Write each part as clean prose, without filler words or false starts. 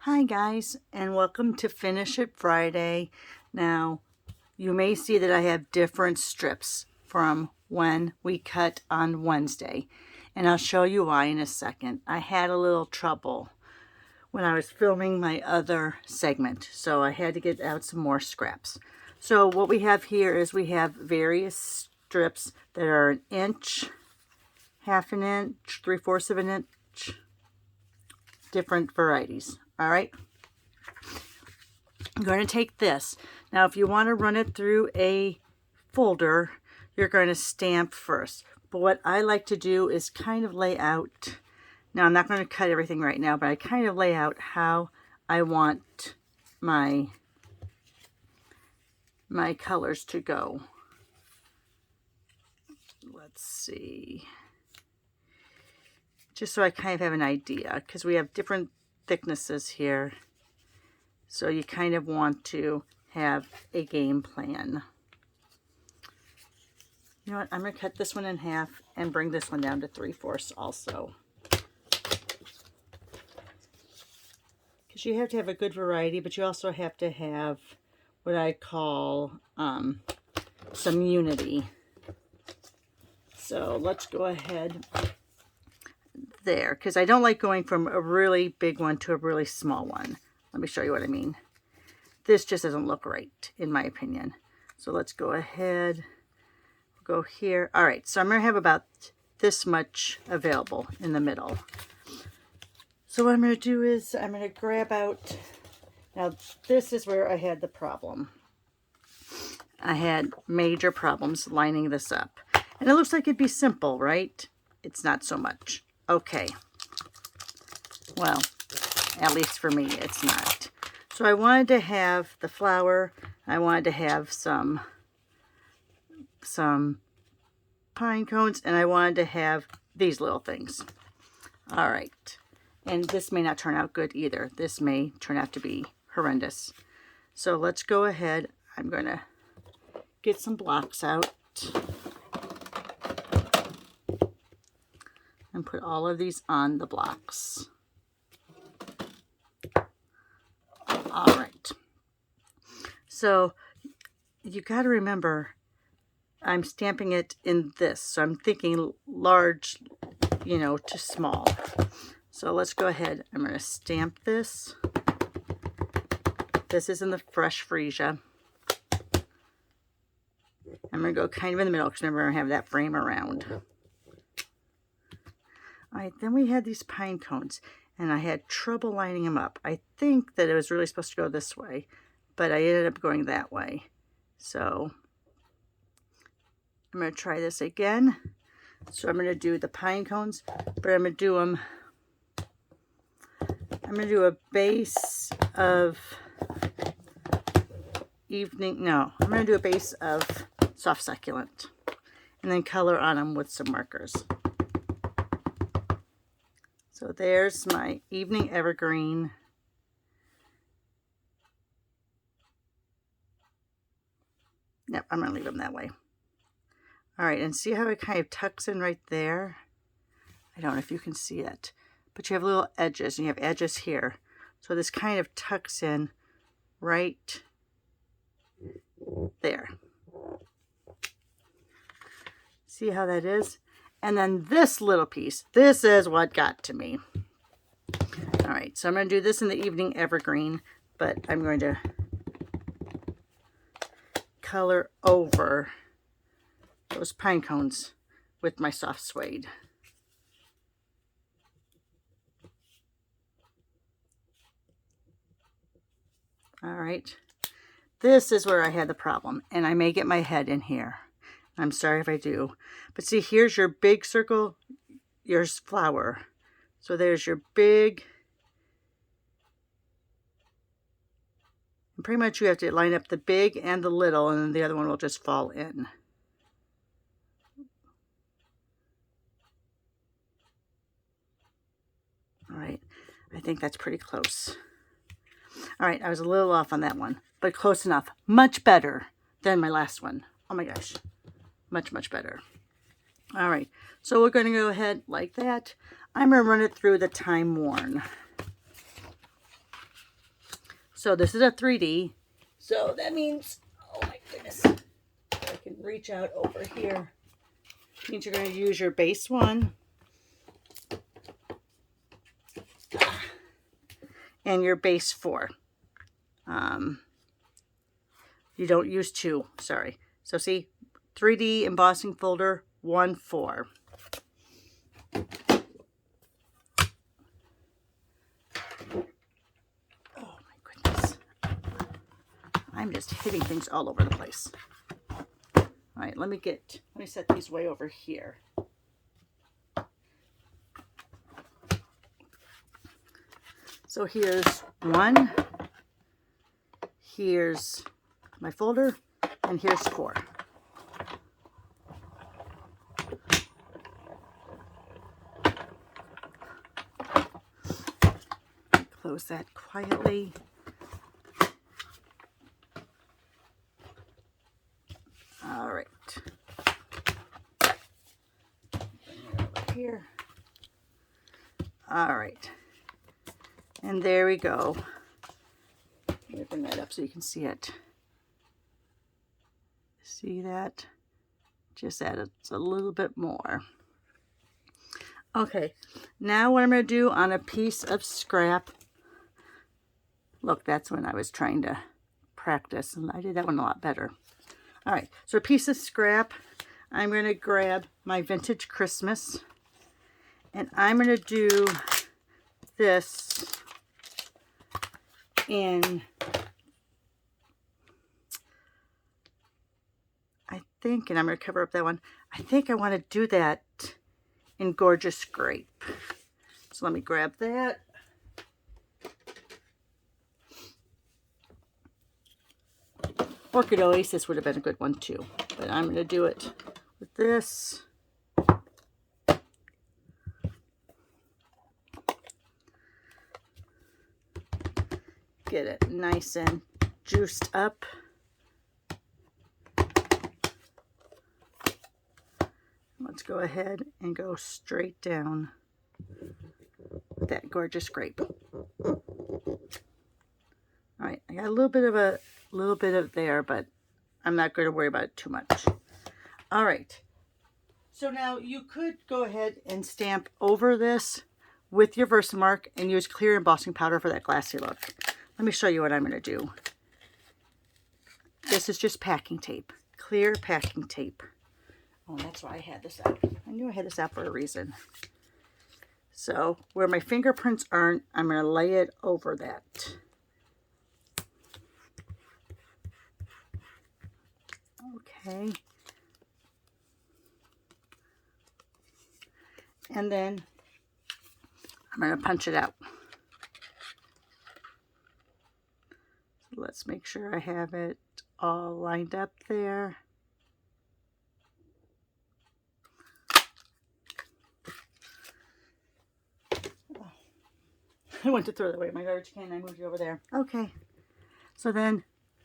Hi guys, and welcome to Finish It Friday. Now, you may see that I have different strips from when we cut on Wednesday, and I'll show you why in a second. I had a little trouble when I was filming my other segment, so I had to get out some more scraps. So what we have here is we have various strips that are an inch, half an inch, 3/4 of an inch, different varieties. All right. I'm going to take this. Now, if you want to run it through a folder, you're going to stamp first. But what I like to do is kind of lay out. Now, I'm not going to cut everything right now, but I kind of lay out how I want my colors to go. Let's see. Just so I kind of have an idea, because we have different thicknesses here. So you kind of want to have a game plan. You know what? I'm going to cut this one in half and bring this one down to 3/4 also. Because you have to have a good variety, but you also have to have what I call some unity. So let's go ahead there, because I don't like going from a really big one to a really small one. Let me show you what I mean. This just doesn't look right, in my opinion. So let's go ahead, go here. All right, so I'm going to have about this much available in the middle. So what I'm going to do is I'm going to grab out, now this is where I had the problem. I had major problems lining this up. And it looks like it'd be simple, right? It's not so much. Okay. Well, at least for me, it's not. So I wanted to have the flower. I wanted to have some pine cones, and I wanted to have these little things. All right. And this may not turn out good either. This may turn out to be horrendous. So let's go ahead. I'm going to get some blocks out and put all of these on the blocks. All right. So you got to remember, I'm stamping it in this. So I'm thinking large, to small. So let's go ahead. I'm going to stamp this. This is in the fresh freesia. I'm going to go kind of in the middle because remember I have that frame around. All right, then we had these pine cones, and I had trouble lining them up. I think that it was really supposed to go this way, but I ended up going that way. So I'm going to try this again. So I'm going to do the pine cones, but I'm going to do a base of I'm going to do a base of soft succulent and then color on them with some markers. So there's my evening evergreen. Yep, I'm going to leave them that way. All right, and see how it kind of tucks in right there? I don't know if you can see it, but you have little edges, and you have edges here. So this kind of tucks in right there. See how that is? And then this little piece, this is what got to me. All right, so I'm going to do this in the evening evergreen, but I'm going to color over those pine cones with my soft suede. All right, this is where I had the problem, and I may get my head in here. I'm sorry if I do. But see, here's your big circle, your flower. So there's your big. And pretty much you have to line up the big and the little, and then the other one will just fall in. All right, I think that's pretty close. All right, I was a little off on that one, but close enough. Much better than my last one. Oh my gosh. Much, much better. All right, so we're going to go ahead like that. I'm going to run it through the Time Worn. So this is a 3D. So that means, oh my goodness, I can reach out over here. Means you're going to use your base 1 and your base 4. You don't use 2, sorry. So see, 3D embossing folder 1, 4. Oh my goodness. I'm just hitting things all over the place. All right, let me set these way over here. So here's 1, here's my folder, and here's 4. Close that quietly. All right. Bring it over here. All right. And there we go. Let me bring that up so you can see it. See that? Just add it a little bit more. Okay, now what I'm going to do on a piece of scrap. Look, that's when I was trying to practice, and I did that one a lot better. All right, so a piece of scrap, I'm going to grab my Vintage Christmas, and I'm going to do this in, I think, and I'm going to cover up that one, I think I want to do that in Gorgeous Grape. So let me grab that. Orchid Oasis would have been a good one too, but I'm going to do it with this. Get it nice and juiced up. Let's go ahead and go straight down with that Gorgeous Grape. All right, I got a little bit of there, but I'm not going to worry about it too much. All right, so now you could go ahead and stamp over this with your Versamark and use clear embossing powder for that glassy look. Let me show you what I'm going to do. This is just packing tape, clear packing tape. Oh, that's why I had this out. I knew I had this out for a reason. So where my fingerprints aren't, I'm going to lay it over that. Okay. And then I'm going to punch it out. So let's make sure I have it all lined up there. I went to throw that away. My garbage can, I moved it over there. Okay. So then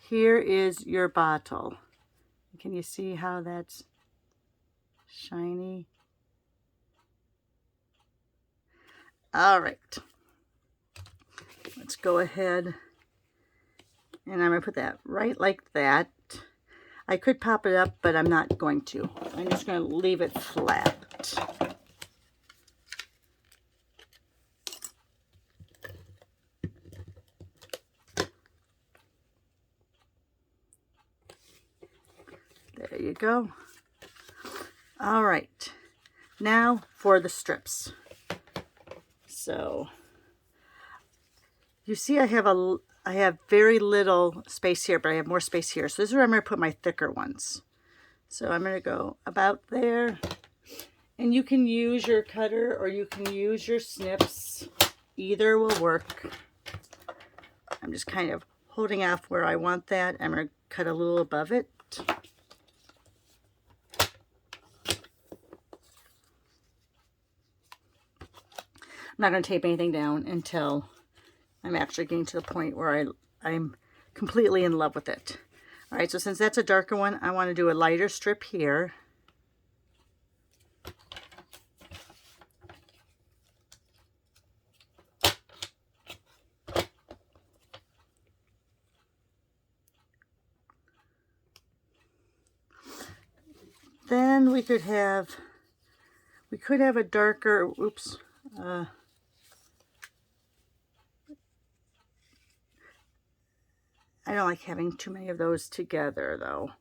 here is your bottle. Can you see how that's shiny? All right. Let's go ahead and I'm going to put that right like that. I could pop it up, but I'm not going to. I'm just going to leave it flat. There you go. All right, now for the strips. So you see I have very little space here, but I have more space here. So this is where I'm going to put my thicker ones. So I'm going to go about there. And you can use your cutter or you can use your snips. Either will work. I'm just kind of holding off where I want that. I'm going to cut a little above it. I'm not going to tape anything down until I'm actually getting to the point where I'm completely in love with it. All right, so since that's a darker one, I want to do a lighter strip here. then we could have a darker, oops, I don't like having too many of those together though.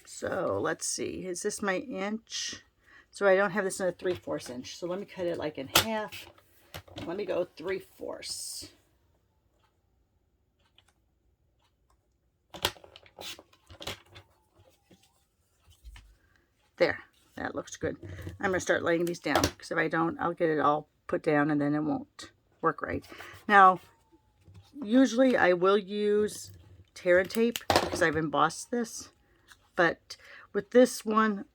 So let's see, is this my inch? So I don't have this in a 3/4 inch. So let me cut it like in half. Let me go 3/4. There, that looks good. I'm gonna start laying these down because if I don't, I'll get it all put down and then it won't work right. Now, usually I will use tear and tape because I've embossed this, but with this one,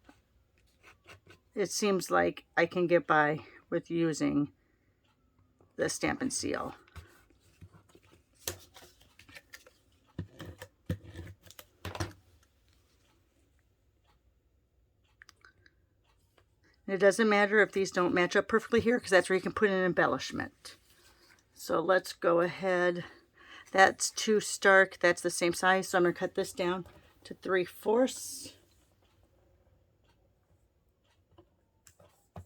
it seems like I can get by with using the Stampin' Seal. And it doesn't matter if these don't match up perfectly here because that's where you can put an embellishment. So let's go ahead. That's too stark. That's the same size. So I'm going to cut this down to 3/4. I'm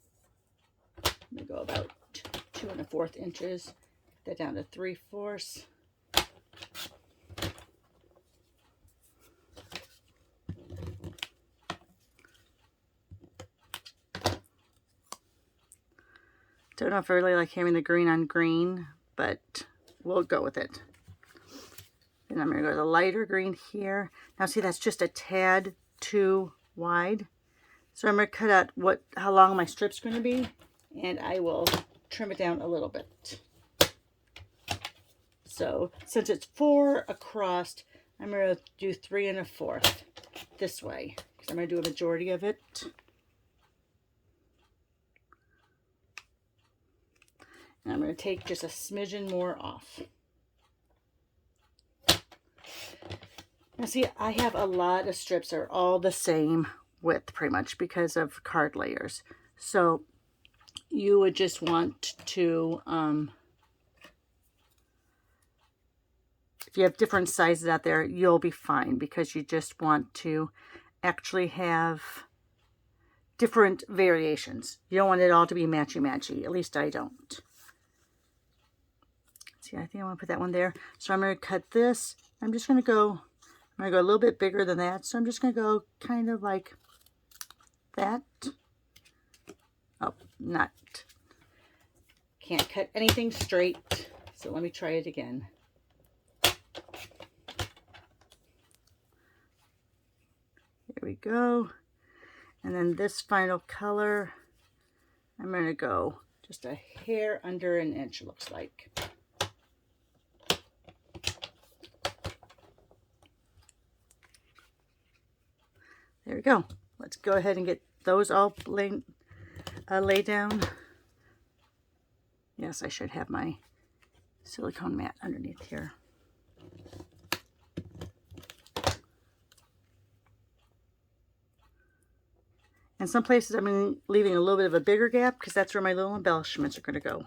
going to go about 2 1/4 inches. Get that down to 3/4. Don't know if I really like having the green on green, but we'll go with it. Then I'm going to go to the lighter green here. Now see, that's just a tad too wide. So I'm going to cut out how long my strip's going to be, and I will trim it down a little bit. So since it's 4 across, I'm going to do 3 1/4 this way, because I'm going to do a majority of it. And I'm going to take just a smidgen more off. Now see, I have a lot of strips that are all the same width pretty much because of card layers. So you would just want to, if you have different sizes out there, you'll be fine because you just want to actually have different variations. You don't want it all to be matchy-matchy. At least I don't. See, I think I want to put that one there. So I'm going to cut this. I'm going to go a little bit bigger than that. So I'm just going to go kind of like that. Oh, can't cut anything straight. So let me try it again. Here we go. And then this final color, I'm going to go just a hair under an inch, it looks like. There we go. Let's go ahead and get those all laid down. Yes, I should have my silicone mat underneath here. And some places I'm leaving a little bit of a bigger gap because that's where my little embellishments are going to go.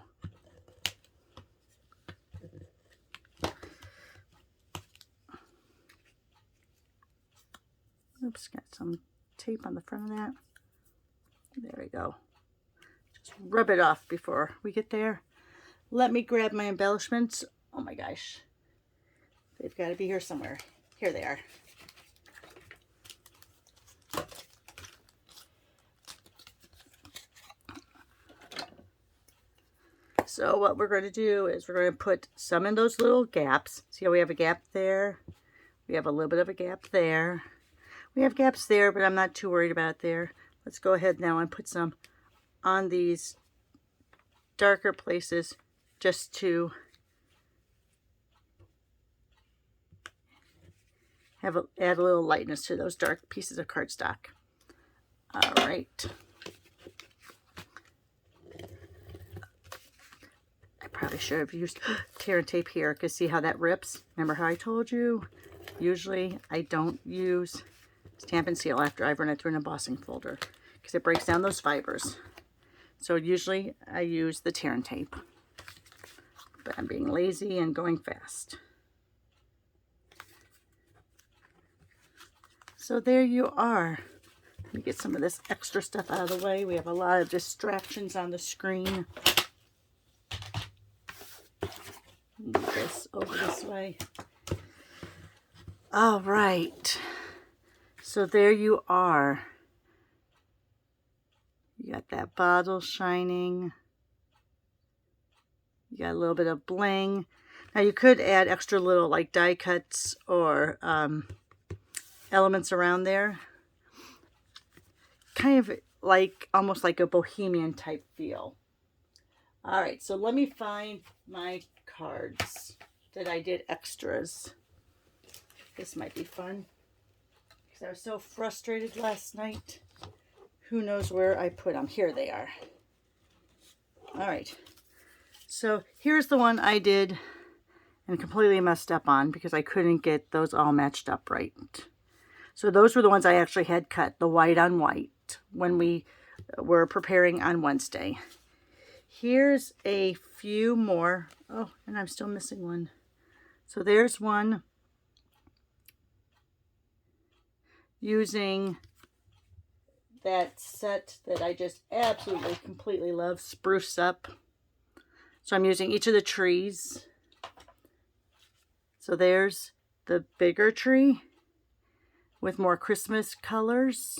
Oops, got some tape on the front of that. There we go. Just rub it off before we get there. Let me grab my embellishments. Oh my gosh. They've got to be here somewhere. Here they are. So what we're going to do is we're going to put some in those little gaps. See how we have a gap there? We have a little bit of a gap there. We have gaps there, but I'm not too worried about it there. Let's go ahead now and put some on these darker places just to add a little lightness to those dark pieces of cardstock. All right. I probably should have used tear and tape here because see how that rips? Remember how I told you? Usually I don't use Stampin' Seal after I've run it through an embossing folder because it breaks down those fibers. So usually I use the tear and tape, but I'm being lazy and going fast. So there you are. Let me get some of this extra stuff out of the way. We have a lot of distractions on the screen. Move this over this way. All right. So there you are. You got that bottle shining. You got a little bit of bling. Now you could add extra little like die cuts or elements around there. Kind of like, almost like a bohemian type feel. All right, so let me find my cards that I did extras. This might be fun because I was so frustrated last night. Who knows where I put them? Here they are. All right. So here's the one I did and completely messed up on because I couldn't get those all matched up right. So those were the ones I actually had cut, the white on white, when we were preparing on Wednesday. Here's a few more. Oh, and I'm still missing one. So there's one using that set that I just absolutely completely love, Spruce Up. So I'm using each of the trees. So there's the bigger tree with more Christmas colors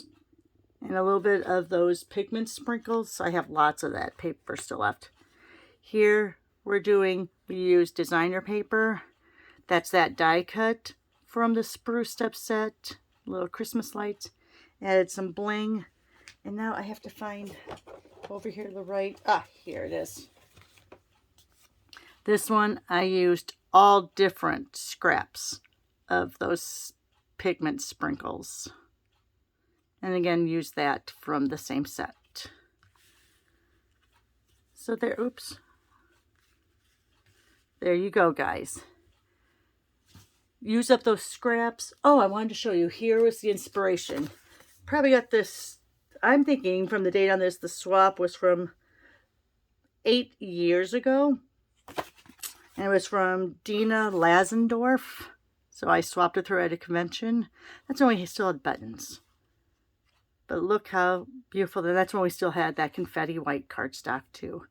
and a little bit of those pigment sprinkles. So I have lots of that paper still left. Here we use designer paper. That's that die cut from the Spruce Up set. Little Christmas lights. Added some bling. And now I have to find over here to the right. Ah, here it is. This one I used all different scraps of those pigment sprinkles. And again, use that from the same set. So there, oops. There you go, guys. Use up those scraps. Oh, I wanted to show you. Here was the inspiration. Probably got this, I'm thinking from the date on this, the swap was from 8 years ago. And it was from Dina Lazendorf. So I swapped with her at a convention. That's when we still had buttons. But look how beautiful. That's when we still had that confetti white cardstock too.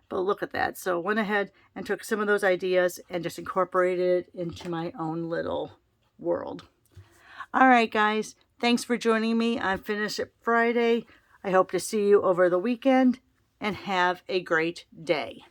But look at that. So I went ahead and took some of those ideas and just incorporated it into my own little world. All right, guys. Thanks for joining me on Finish It Friday. I hope to see you over the weekend and have a great day.